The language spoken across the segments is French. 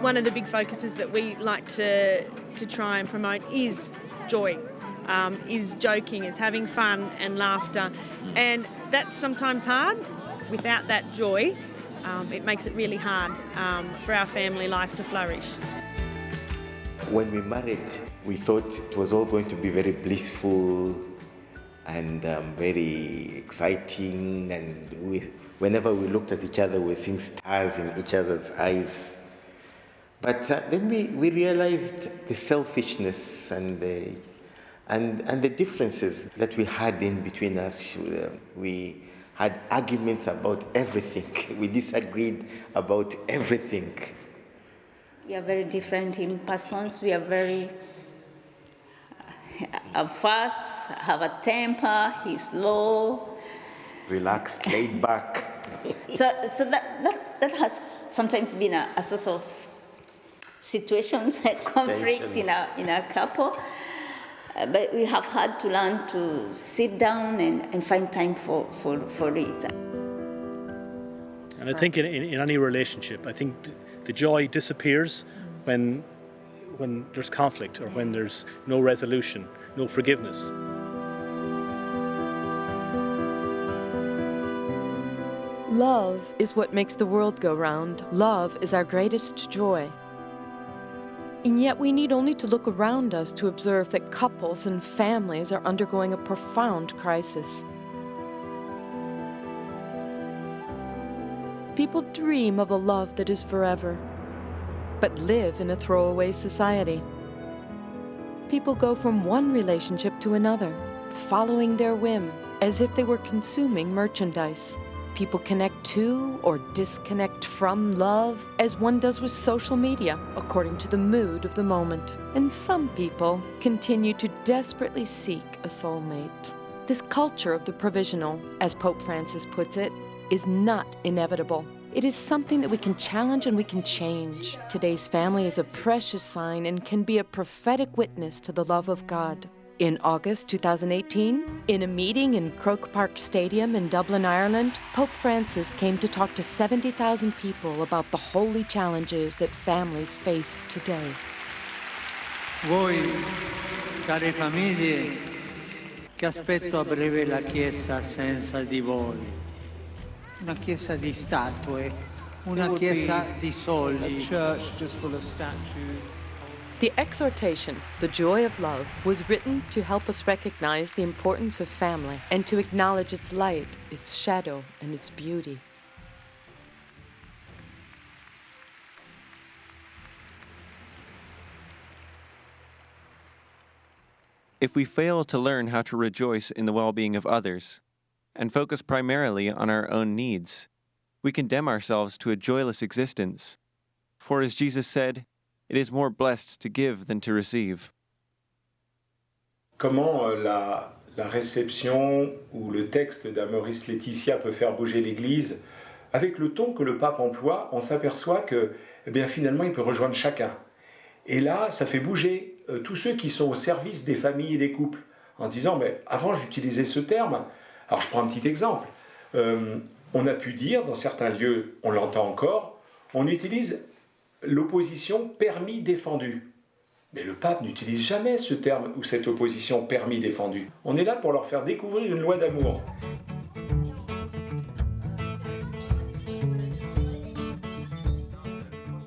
one of the big focuses that we like to try and promote is joy, is joking, is having fun and laughter. And that's sometimes hard. Without that joy, it makes it really hard for our family life to flourish. When we married, we thought it was all going to be very blissful and very exciting, and whenever we looked at each other, we were seeing stars in each other's eyes. But then we realized the selfishness and the differences that we had in between us. We had arguments about everything. We disagreed about everything. We are very different in persons. We are very fast, have a temper, he's slow. Relaxed, laid back. So that has sometimes been a source of situations, conflict in a couple. But we have had to learn to sit down and find time for it. And I think in any relationship, I think the joy disappears when there's conflict or when there's no resolution, no forgiveness. Love is what makes the world go round. Love is our greatest joy. And yet we need only to look around us to observe that couples and families are undergoing a profound crisis. People dream of a love that is forever, but live in a throwaway society. People go from one relationship to another, following their whim, as if they were consuming merchandise. People connect to or disconnect from love as one does with social media, according to the mood of the moment. And some people continue to desperately seek a soulmate. This culture of the provisional, as Pope Francis puts it, is not inevitable. It is something that we can challenge and we can change. Today's family is a precious sign and can be a prophetic witness to the love of God. In August 2018, in a meeting in Croke Park Stadium in Dublin, Ireland, Pope Francis came to talk to 70,000 people about the holy challenges that families face today. Voi, care famiglie, che aspetto a breve la Chiesa senza di voi. Una chiesa di statue, una chiesa di soldi. A church just full of statues. The exhortation, The Joy of Love, was written to help us recognize the importance of family and to acknowledge its light, its shadow, and its beauty. If we fail to learn how to rejoice in the well-being of others and focus primarily on our own needs, we condemn ourselves to a joyless existence. For as Jesus said, it is more blessed to give than to receive. Comment la réception ou le texte d'Amoris Laetitia peut faire bouger l'Église? Avec le ton que le pape emploie, on s'aperçoit que finalement, il peut rejoindre chacun. Et là, ça fait bouger tous ceux qui sont au service des familles et des couples, en disant, avant j'utilisais ce terme. Alors je prends un petit exemple. On a pu dire, dans certains lieux, on l'entend encore, on utilise l'opposition permis-défendu. Mais le pape n'utilise jamais ce terme ou cette opposition permis-défendu. On est là pour leur faire découvrir une loi d'amour.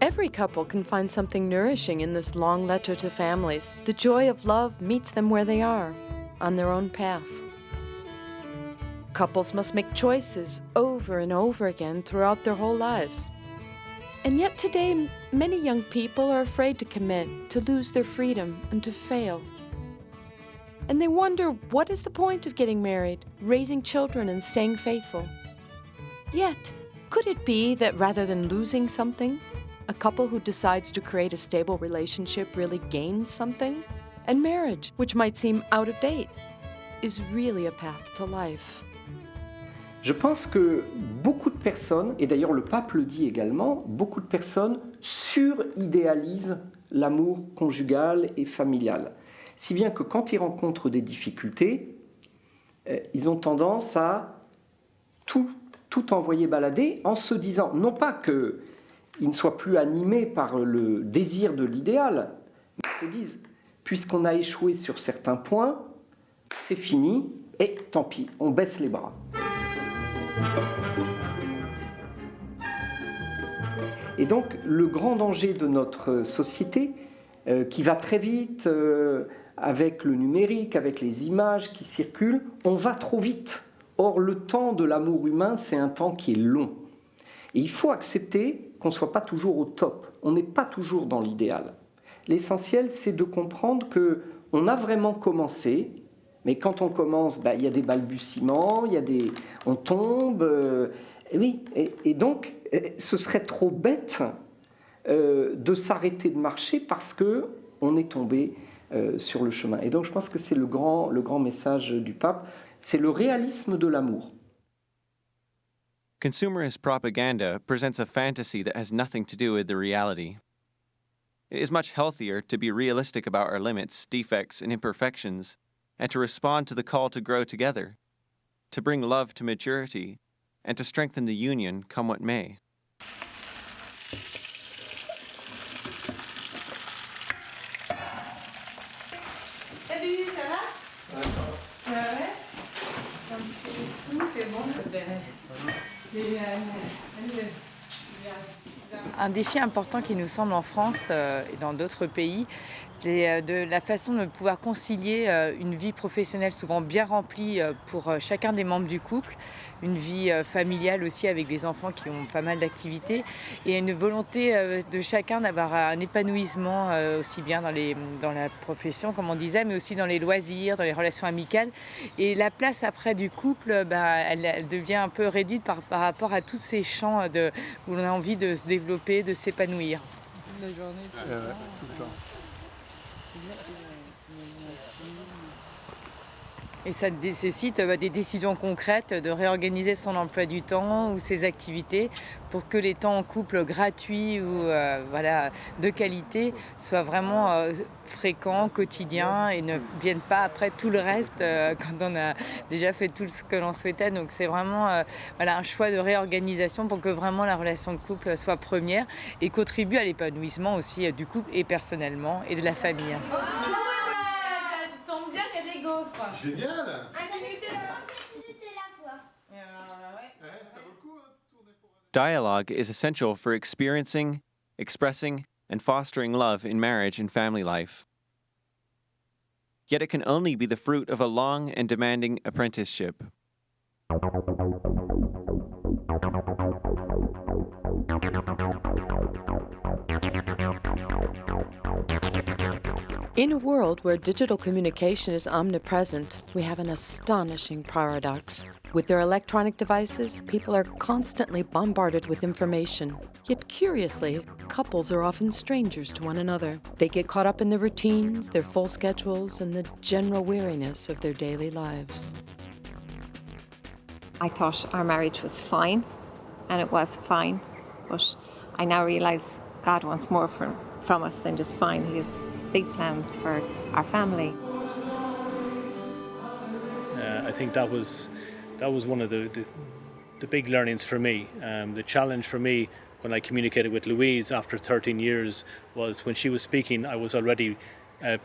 Every couple can find something nourishing in this long letter to families. The joy of love meets them where they are, on their own path. Couples must make choices over and over again throughout their whole lives. And yet today, many young people are afraid to commit, to lose their freedom, and to fail. And they wonder, what is the point of getting married, raising children, and staying faithful? Yet, could it be that rather than losing something, a couple who decides to create a stable relationship really gains something? And marriage, which might seem out of date, is really a path to life. Je pense que beaucoup de personnes, et d'ailleurs le pape le dit également, beaucoup de personnes suridéalisent l'amour conjugal et familial. Si bien que quand ils rencontrent des difficultés, ils ont tendance à tout envoyer balader en se disant, non pas que ils ne soient plus animés par le désir de l'idéal, mais ils se disent, puisqu'on a échoué sur certains points, c'est fini, et tant pis, on baisse les bras. Et donc, le grand danger de notre société, qui va très vite, avec le numérique, avec les images qui circulent, on va trop vite. Or, le temps de l'amour humain, c'est un temps qui est long. Et il faut accepter qu'on ne soit pas toujours au top. On n'est pas toujours dans l'idéal. L'essentiel, c'est de comprendre qu'on a vraiment commencé, mais quand on commence, il y a des balbutiements, on tombe. Oui, et donc, ce serait trop bête de s'arrêter de marcher parce qu'on est tombé sur le chemin. Et donc, je pense que c'est le grand message du pape, c'est le réalisme de l'amour. Consumerist propaganda presents a fantasy that has nothing to do with the reality. It is much healthier to be realistic about our limits, defects, and imperfections, and to respond to the call to grow together, to bring love to maturity, and to strengthen the union, come what may. Salut, ça va? Ouais. C'est bon, ça te Un défi important qui nous semble en France et dans d'autres pays, c'est de la façon de pouvoir concilier une vie professionnelle souvent bien remplie pour chacun des membres du couple, une vie familiale aussi avec des enfants qui ont pas mal d'activités et une volonté de chacun d'avoir un épanouissement aussi bien dans la profession, comme on disait, mais aussi dans les loisirs, dans les relations amicales. Et la place après du couple, elle devient un peu réduite par rapport à tous ces champs où on a envie de se développer, de s'épanouir. La journée, tout le temps. Et ça nécessite des décisions concrètes, de réorganiser son emploi du temps ou ses activités pour que les temps en couple gratuits ou de qualité soient vraiment fréquents, quotidiens et ne viennent pas après tout le reste quand on a déjà fait tout ce que l'on souhaitait. Donc c'est vraiment un choix de réorganisation pour que vraiment la relation de couple soit première et contribue à l'épanouissement aussi du couple et personnellement et de la famille. Génial! Dialogue is essential for experiencing, expressing, and fostering love in marriage and family life. Yet it can only be the fruit of a long and demanding apprenticeship. In a world where digital communication is omnipresent, we have an astonishing paradox. With their electronic devices, people are constantly bombarded with information. Yet curiously, couples are often strangers to one another. They get caught up in their routines, their full schedules, and the general weariness of their daily lives. I thought our marriage was fine, and it was fine, but I now realise God wants more from us than just fine. He has big plans for our family. I think that was one of the big learnings for me. The challenge for me when I communicated with Louise after 13 years was when she was speaking, I was already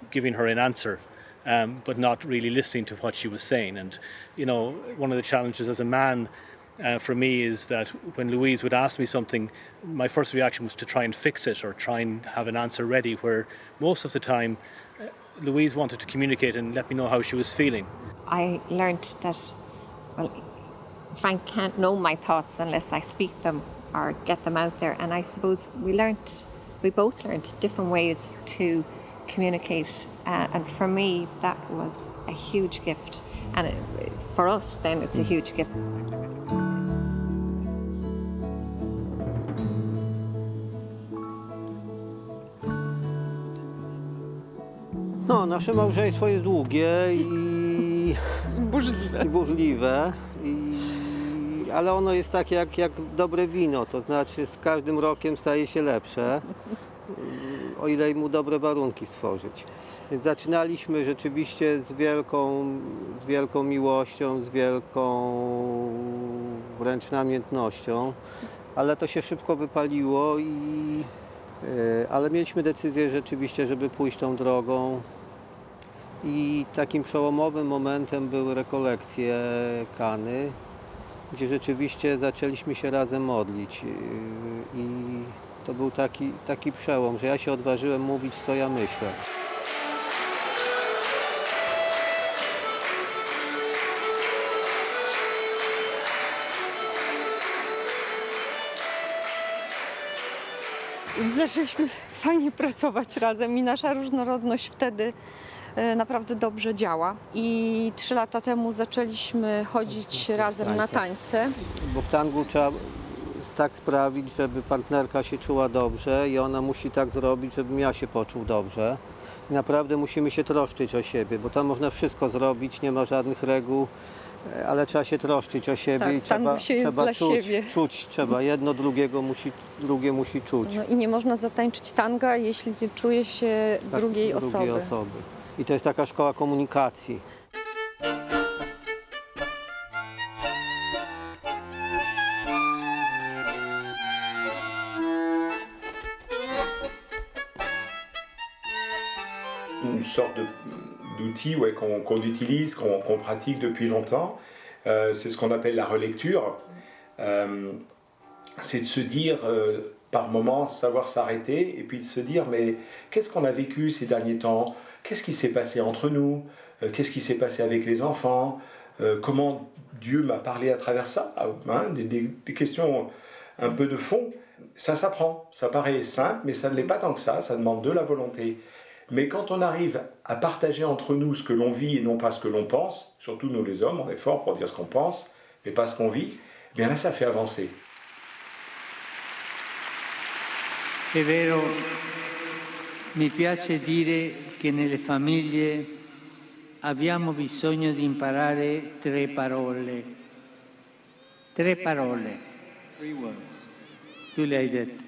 giving her an answer, but not really listening to what she was saying. And, one of the challenges as a man for me is that when Louise would ask me something, my first reaction was to try and fix it or try and have an answer ready, where most of the time Louise wanted to communicate and let me know how she was feeling. I learned that, Frank can't know my thoughts unless I speak them or get them out there. And I suppose we both learned different ways to communicate. And for me, that was a huge gift. And for us, then, it's a huge gift. No, nasze małżeństwo jest długie i burzliwe, ale ono jest takie jak dobre wino, to znaczy z każdym rokiem staje się lepsze, o ile mu dobre warunki stworzyć. Więc zaczynaliśmy rzeczywiście z wielką miłością, z wielką wręcz namiętnością. ale to się szybko wypaliło ale mieliśmy decyzję rzeczywiście, żeby pójść tą drogą. I takim przełomowym momentem były rekolekcje Kany, gdzie rzeczywiście zaczęliśmy się razem modlić. I to był taki przełom, że ja się odważyłem mówić, co ja myślę. Zaczęliśmy fajnie pracować razem i nasza różnorodność wtedy naprawdę dobrze działa. I 3 lata temu zaczęliśmy chodzić razem na tańce. Bo w tangu trzeba tak sprawić, żeby partnerka się czuła dobrze i ona musi tak zrobić, żebym ja się poczuł dobrze. I naprawdę musimy się troszczyć o siebie, bo tam można wszystko zrobić, nie ma żadnych reguł, ale trzeba się troszczyć o siebie Tak, i trzeba czuć, trzeba jedno drugie musi czuć. No i nie można zatańczyć tanga, jeśli nie czuje się drugiej osoby. I to jest taka szkoła komunikacji. Une sorte d'outil qu'on utilise, qu'on pratique depuis longtemps. C'est ce qu'on appelle la relecture. C'est de se dire, par moments, savoir s'arrêter et puis de se dire, mais qu'est-ce qu'on a vécu ces derniers temps? Qu'est-ce qui s'est passé entre nous? Qu'est-ce qui s'est passé avec les enfants? Comment Dieu m'a parlé à travers ça? Des questions un peu de fond. Ça s'apprend, ça paraît simple, mais ça ne l'est pas tant que ça demande de la volonté. Mais quand on arrive à partager entre nous ce que l'on vit et non pas ce que l'on pense, surtout nous les hommes, on est fort pour dire ce qu'on pense, mais pas ce qu'on vit, eh bien là ça fait avancer. È vero, mi piace dire che nelle famiglie abbiamo bisogno di imparare 3 parole. 3 parole. 3 words. Tu le hai dette.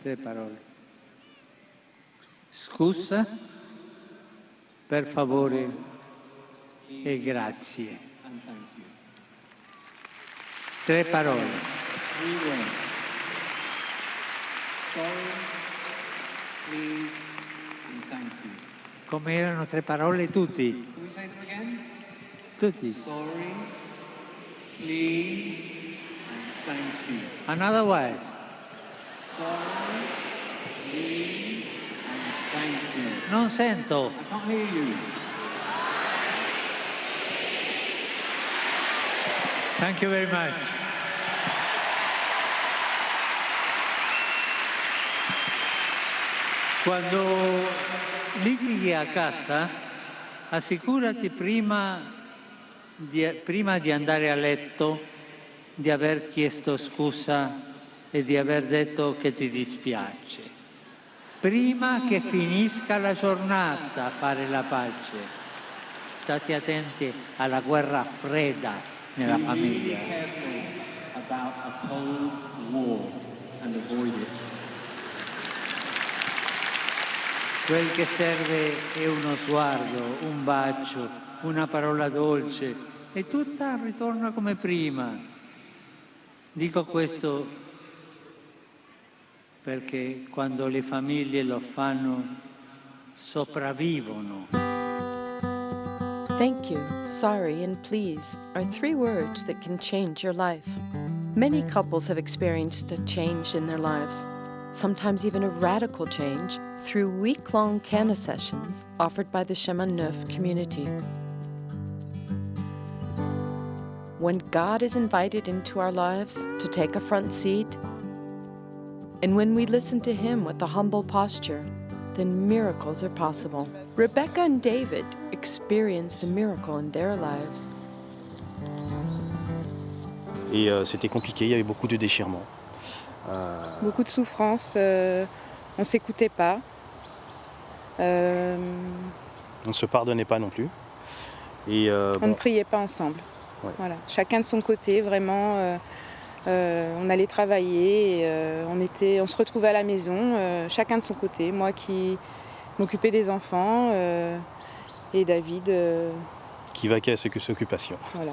3 parole. Scusa, per favore e grazie. 3 parole. 3 words. Sorry, please, and thank you. Come erano 3 parole tutti? Can we say them again? Tutti. Sorry, please, and thank you. Another word. Sorry, please, and thank you. Non sento. I can't hear you. Thank you very much. Quando litighi a casa, assicurati prima di andare a letto di aver chiesto scusa e di aver detto che ti dispiace. Prima che finisca la giornata a fare la pace. State attenti alla guerra fredda nella famiglia. Be careful about a cold war and avoid it. Quel che serve è uno sguardo, un bacio, una parola dolce e tutto ritorna come prima. Dico questo perché quando le famiglie lo fanno, sopravvivono. Thank you, sorry, and please are 3 words that can change your life. Many couples have experienced a change in their lives, sometimes even a radical change, through week-long Cana sessions offered by the Chemin Neuf community. When God is invited into our lives to take a front seat, and when we listen to Him with a humble posture, then miracles are possible. Rebecca and David experienced a miracle in their lives. Et c'était compliqué, il y avait beaucoup de déchirements. Beaucoup de souffrance, on ne s'écoutait pas. On ne se pardonnait pas non plus. Et, on ne priait pas ensemble. Ouais. Voilà. Chacun de son côté, vraiment. On allait travailler, et, on se retrouvait à la maison, chacun de son côté. Moi qui m'occupais des enfants et David. Qui vaquait à ses occupations. Voilà.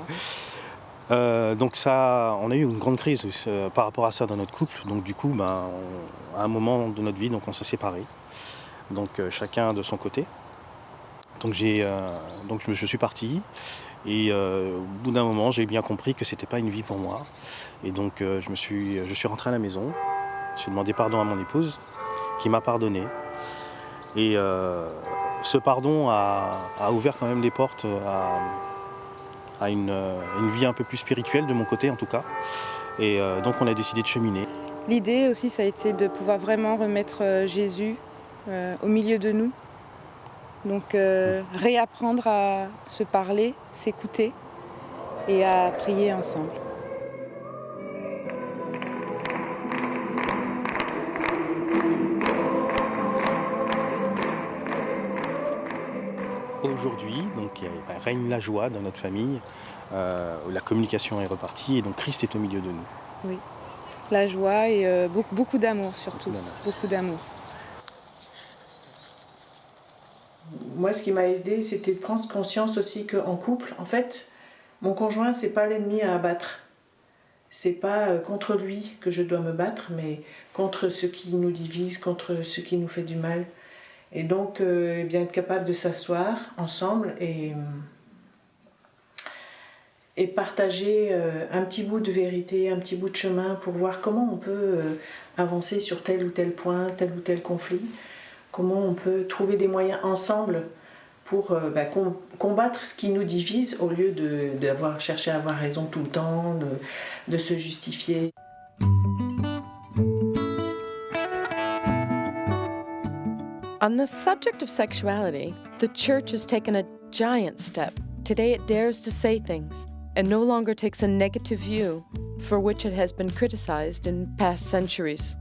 Donc ça, on a eu une grande crise par rapport à ça dans notre couple. Donc du coup, à un moment de notre vie, donc on s'est séparés. Donc chacun de son côté. Donc je suis parti. Et au bout d'un moment, j'ai bien compris que c'était pas une vie pour moi. Et donc je suis rentré à la maison. J'ai demandé pardon à mon épouse, qui m'a pardonné. Et ce pardon a ouvert quand même des portes à une vie un peu plus spirituelle de mon côté en tout cas. Et donc on a décidé de cheminer. L'idée aussi, ça a été de pouvoir vraiment remettre Jésus au milieu de nous. Donc réapprendre à se parler, s'écouter et à prier ensemble. Aujourd'hui, donc, il règne la joie dans notre famille, la communication est repartie et donc Christ est au milieu de nous. Oui, la joie et beaucoup d'amour surtout, beaucoup d'amour. Moi, ce qui m'a aidée, c'était de prendre conscience aussi qu'en couple, en fait, mon conjoint, c'est pas l'ennemi à abattre. C'est pas contre lui que je dois me battre, mais contre ce qui nous divise, contre ce qui nous fait du mal. Et donc, bien être capable de s'asseoir ensemble et partager un petit bout de vérité, un petit bout de chemin pour voir comment on peut avancer sur tel ou tel point, tel ou tel conflit. Comment on peut trouver des moyens ensemble pour combattre ce qui nous divise au lieu d'avoir cherché à avoir raison tout le temps, de se justifier. On the subject of sexuality, the Church has taken a giant step. Today it dares to say things and no longer takes a negative view for which it has been criticized in past centuries.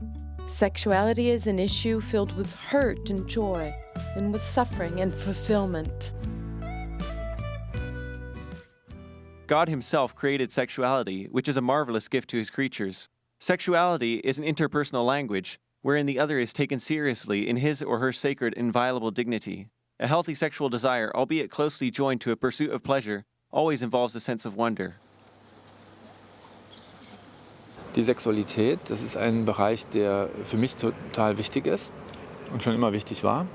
Sexuality is an issue filled with hurt and joy, and with suffering and fulfillment. God himself created sexuality, which is a marvelous gift to his creatures. Sexuality is an interpersonal language, wherein the other is taken seriously in his or her sacred, inviolable dignity. A healthy sexual desire, albeit closely joined to a pursuit of pleasure, always involves a sense of wonder. Die Sexualität, das ist ein Bereich, der für mich total wichtig ist und schon immer wichtig war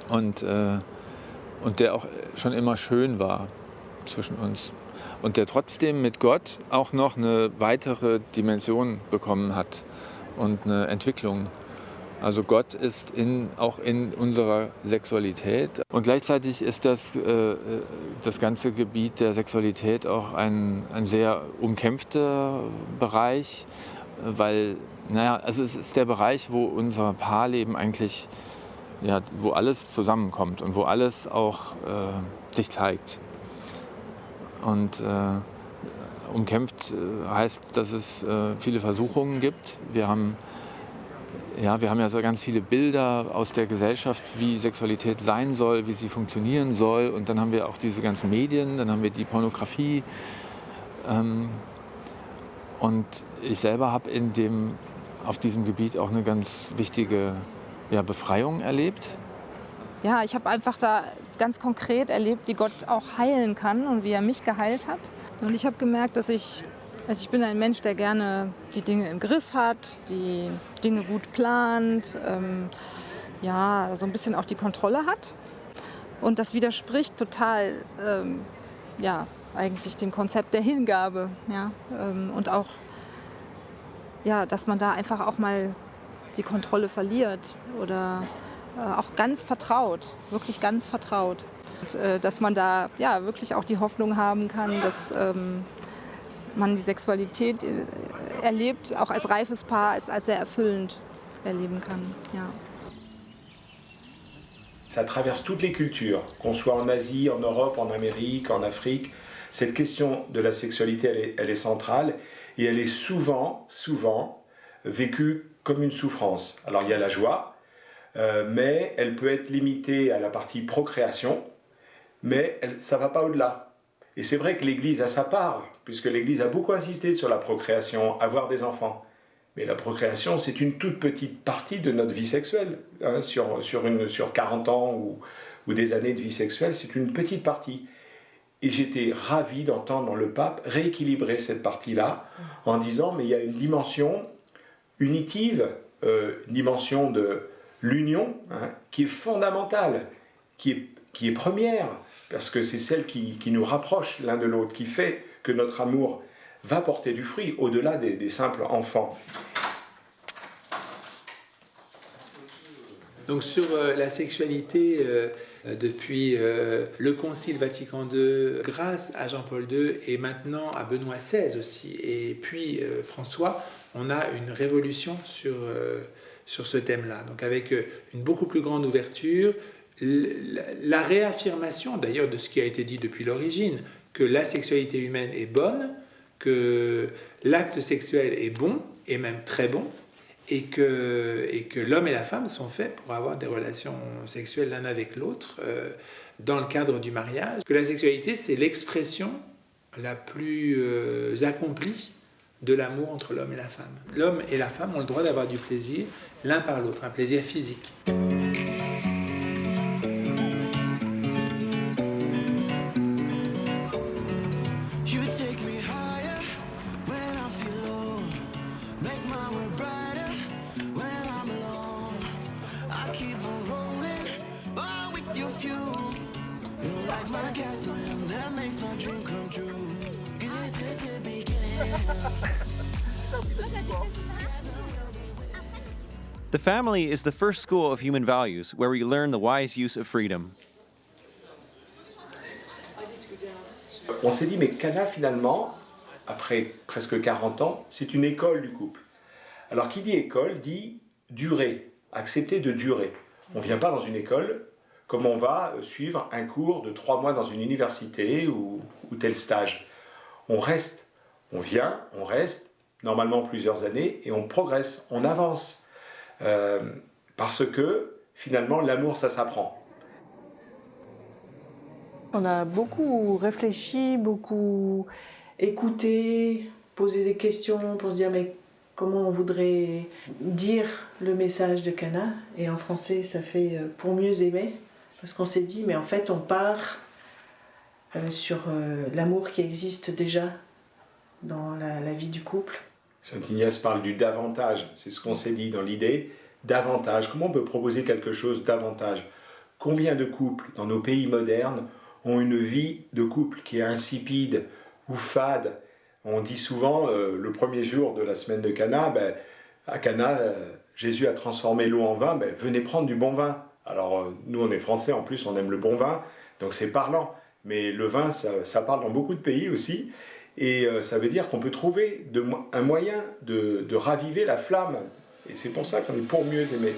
und der auch schon immer schön war zwischen uns und der trotzdem mit Gott auch noch eine weitere Dimension bekommen hat und eine Entwicklung. Also Gott ist auch in unserer Sexualität und gleichzeitig ist das ganze Gebiet der Sexualität auch ein sehr umkämpfter Bereich, weil, also es ist der Bereich, wo unser Paarleben eigentlich, wo alles zusammenkommt und wo alles auch sich zeigt. Und umkämpft heißt, dass es viele Versuchungen gibt. Wir haben ja so ganz viele Bilder aus der Gesellschaft, wie Sexualität sein soll, wie sie funktionieren soll. Und dann haben wir auch diese ganzen Medien, dann haben wir die Pornografie. Und ich selber habe auf diesem Gebiet auch eine ganz wichtige Befreiung erlebt. Ja, ich habe einfach da ganz konkret erlebt, wie Gott auch heilen kann und wie er mich geheilt hat. Und ich habe gemerkt, dass ich bin ein Mensch, der gerne die Dinge im Griff hat, die Dinge gut plant, so ein bisschen auch die Kontrolle hat. Und das widerspricht total, eigentlich dem Konzept der Hingabe. Ja? Und auch, dass man da einfach auch mal die Kontrolle verliert oder auch ganz vertraut, wirklich ganz vertraut. Und, dass man da wirklich auch die Hoffnung haben kann, dass man die Sexualität erlebt, auch als reifes Paar, als sehr erfüllend erleben kann. Ja. Ça traverse toutes les cultures, qu'on soit en Asie, en Europe, en Amérique, en Afrique. Cette question de la sexualité, elle est centrale et elle est souvent vécue comme une souffrance. Alors il y a la joie, mais elle peut être limitée à la partie procréation, mais ça ne va pas au-delà. Et c'est vrai que l'Église a sa part, puisque l'Église a beaucoup insisté sur la procréation, avoir des enfants. Mais la procréation, c'est une toute petite partie de notre vie sexuelle. Hein, sur 40 ans ou des années de vie sexuelle, c'est une petite partie. Et j'étais ravi d'entendre le pape rééquilibrer cette partie-là en disant mais il y a une dimension unitive, une dimension de l'union qui est fondamentale, qui est première, parce que c'est celle qui nous rapproche l'un de l'autre, qui fait que notre amour va porter du fruit au-delà des simples enfants. Donc sur la sexualité, depuis le Concile Vatican II, grâce à Jean-Paul II et maintenant à Benoît XVI aussi, et puis François, on a une révolution sur ce thème-là. Donc avec une beaucoup plus grande ouverture, la réaffirmation d'ailleurs de ce qui a été dit depuis l'origine, que la sexualité humaine est bonne, que l'acte sexuel est bon, et même très bon, et que l'homme et la femme sont faits pour avoir des relations sexuelles l'un avec l'autre dans le cadre du mariage. Que la sexualité, c'est l'expression la plus accomplie de l'amour entre l'homme et la femme. L'homme et la femme ont le droit d'avoir du plaisir l'un par l'autre, un plaisir physique. The family is the first school of human values where we learn the wise use of freedom. On s'est dit, mais Cana, finalement, après presque 40 ans, c'est une école du couple. Alors, qui dit école, dit durer, accepter de durer. On ne vient pas dans une école comme on va suivre un cours de 3 mois dans une université ou tel stage. On reste, on vient, on reste, normalement plusieurs années, et on progresse, on avance. Parce que, finalement, l'amour, ça s'apprend. On a beaucoup réfléchi, beaucoup écouté, posé des questions pour se dire mais comment on voudrait dire le message de Cana. Et en français, ça fait « pour mieux aimer ». Parce qu'on s'est dit, mais en fait, on part sur l'amour qui existe déjà dans la vie du couple. Saint Ignace parle du davantage, c'est ce qu'on s'est dit dans l'idée, davantage. Comment on peut proposer quelque chose davantage? Combien de couples dans nos pays modernes ont une vie de couple qui est insipide ou fade? On dit souvent, le premier jour de la semaine de Cana, à Cana, Jésus a transformé l'eau en vin, venez prendre du bon vin. Alors nous on est français, en plus on aime le bon vin, donc c'est parlant. Mais le vin, ça parle dans beaucoup de pays aussi. Et ça veut dire qu'on peut trouver un moyen de raviver la flamme. Et c'est pour ça qu'on est pour mieux aimer.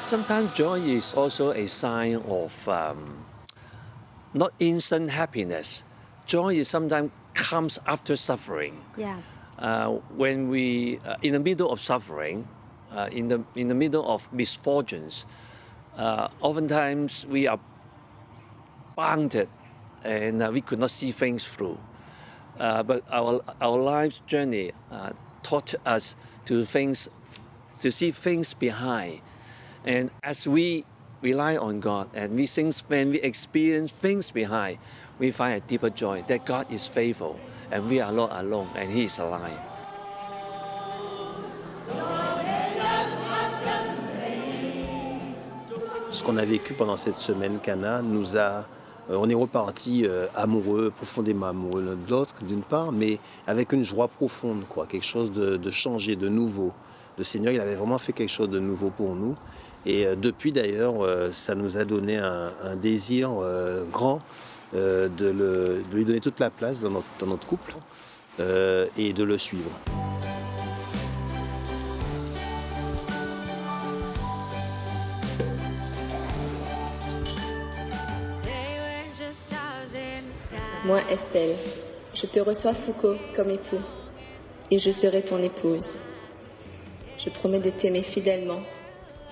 Sometimes joy is also a sign of not instant happiness. Joy is sometimes comes after suffering. Yeah. When we, in the middle of suffering, in the middle of misfortunes, oftentimes we are bounded and we could not see things through. But our life's journey taught us to see things behind. And as we rely on God and when we experience things behind, we find a deeper joy that God is faithful and we are not alone and He is alive. Ce qu'on a vécu pendant cette semaine Cana nous a... on est reparti amoureux, profondément amoureux l'un de l'autre d'une part, mais avec une joie profonde, quoi, quelque chose de changé, de nouveau. Le Seigneur, il avait vraiment fait quelque chose de nouveau pour nous. Et depuis d'ailleurs, ça nous a donné un désir grand de lui donner toute la place dans notre couple et de le suivre. Moi, Estelle, je te reçois Foucault comme époux, et je serai ton épouse. Je promets de t'aimer fidèlement.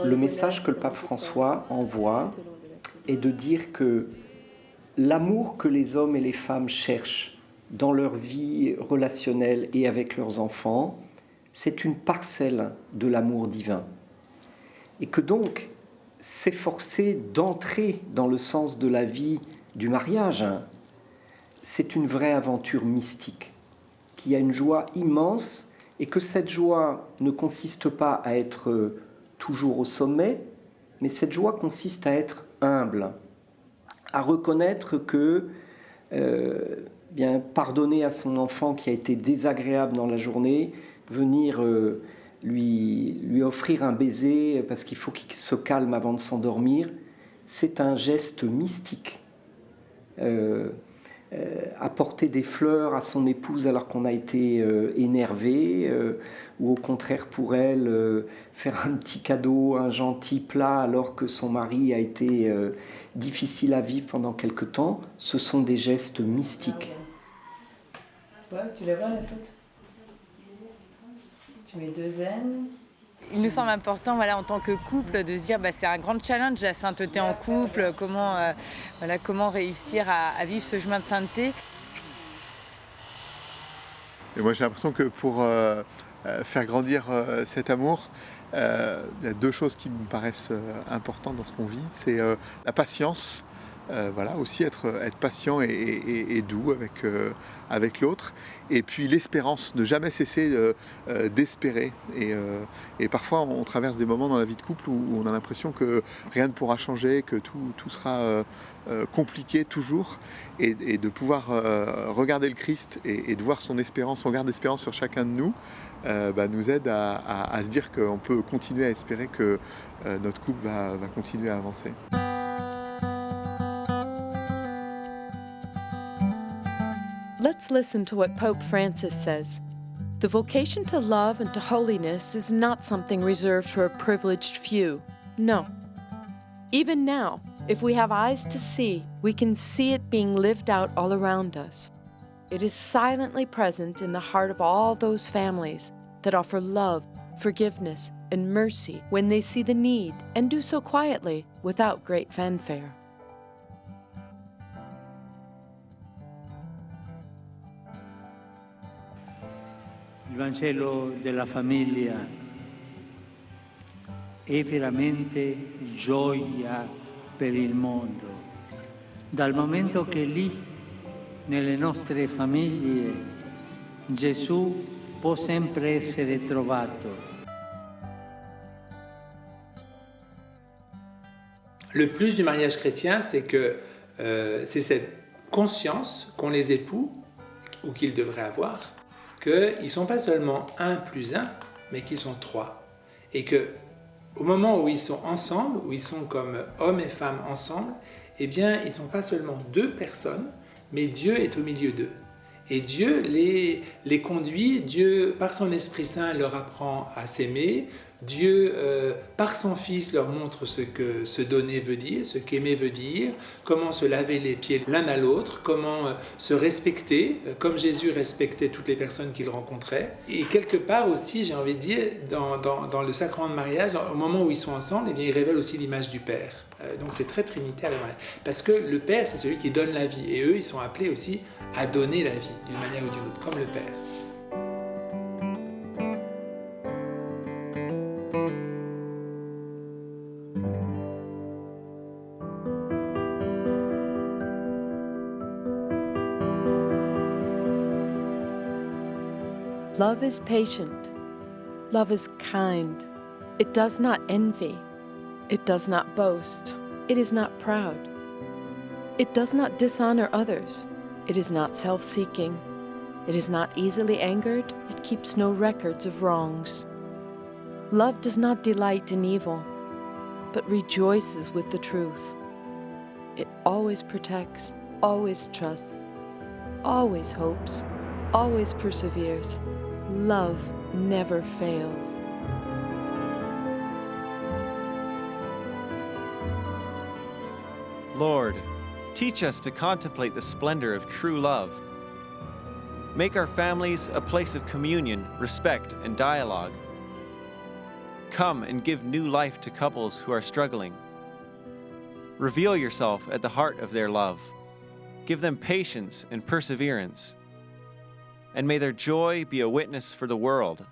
Le message que le pape François envoie est de dire que l'amour que les hommes et les femmes cherchent dans leur vie relationnelle et avec leurs enfants, c'est une parcelle de l'amour divin. Et que donc, s'efforcer d'entrer dans le sens de la vie du mariage, c'est une vraie aventure mystique, qui a une joie immense et que cette joie ne consiste pas à être toujours au sommet, mais cette joie consiste à être humble, à reconnaître que pardonner à son enfant qui a été désagréable dans la journée, venir lui offrir un baiser parce qu'il faut qu'il se calme avant de s'endormir, c'est un geste mystique. Apporter des fleurs à son épouse alors qu'on a été énervé, ou au contraire pour elle faire un petit cadeau, un gentil plat alors que son mari a été difficile à vivre pendant quelque temps, ce sont des gestes mystiques. Tu les vois les photos? Tu mets 2 N. Il nous semble important, voilà, en tant que couple, de se dire, c'est un grand challenge la sainteté en couple, comment réussir à vivre ce chemin de sainteté. Et moi j'ai l'impression que pour faire grandir cet amour, il y a 2 choses qui me paraissent importantes dans ce qu'on vit, c'est la patience. Aussi être patient et doux avec l'autre, et puis l'espérance, ne jamais cesser d'espérer, et parfois on traverse des moments dans la vie de couple où on a l'impression que rien ne pourra changer, que tout sera compliqué toujours, et de pouvoir regarder le Christ et de voir son regard d'espérance sur chacun de nous, nous aide à se dire qu'on peut continuer à espérer que notre couple va continuer à avancer. Let's listen to what Pope Francis says. The vocation to love and to holiness is not something reserved for a privileged few. No. Even now, if we have eyes to see, we can see it being lived out all around us. It is silently present in the heart of all those families that offer love, forgiveness, and mercy when they see the need and do so quietly without great fanfare. Il Vangelo della famiglia è veramente gioia per il mondo, dal momento che lì, nelle nostre famiglie, Gesù può sempre essere trovato. Le plus du mariage chrétien, c'est que c'est cette conscience qu'ont les époux, ou qu'ils devraient avoir, qu'ils ne sont pas seulement 1 + 1, mais qu'ils sont 3. Et qu'au moment où ils sont ensemble, où ils sont comme hommes et femmes ensemble, eh bien, ils ne sont pas seulement 2 personnes, mais Dieu est au milieu d'eux. Et Dieu les conduit, Dieu, par son Esprit Saint, leur apprend à s'aimer. Dieu, par son Fils, leur montre ce que se donner veut dire, ce qu'aimer veut dire, comment se laver les pieds l'un à l'autre, comment se respecter, comme Jésus respectait toutes les personnes qu'il rencontrait. Et quelque part aussi, j'ai envie de dire, dans le sacrement de mariage, au moment où ils sont ensemble, eh bien, il révèle aussi l'image du Père. Donc c'est très trinitaire le mariage. Parce que le Père, c'est celui qui donne la vie. Et eux, ils sont appelés aussi à donner la vie, d'une manière ou d'une autre, comme le Père. Love is patient. Love is kind. It does not envy. It does not boast. It is not proud. It does not dishonor others. It is not self-seeking. It is not easily angered. It keeps no records of wrongs. Love does not delight in evil, but rejoices with the truth. It always protects, always trusts, always hopes, always perseveres. Love never fails. Lord, teach us to contemplate the splendor of true love. Make our families a place of communion, respect, and dialogue. Come and give new life to couples who are struggling. Reveal yourself at the heart of their love. Give them patience and perseverance. And may their joy be a witness for the world.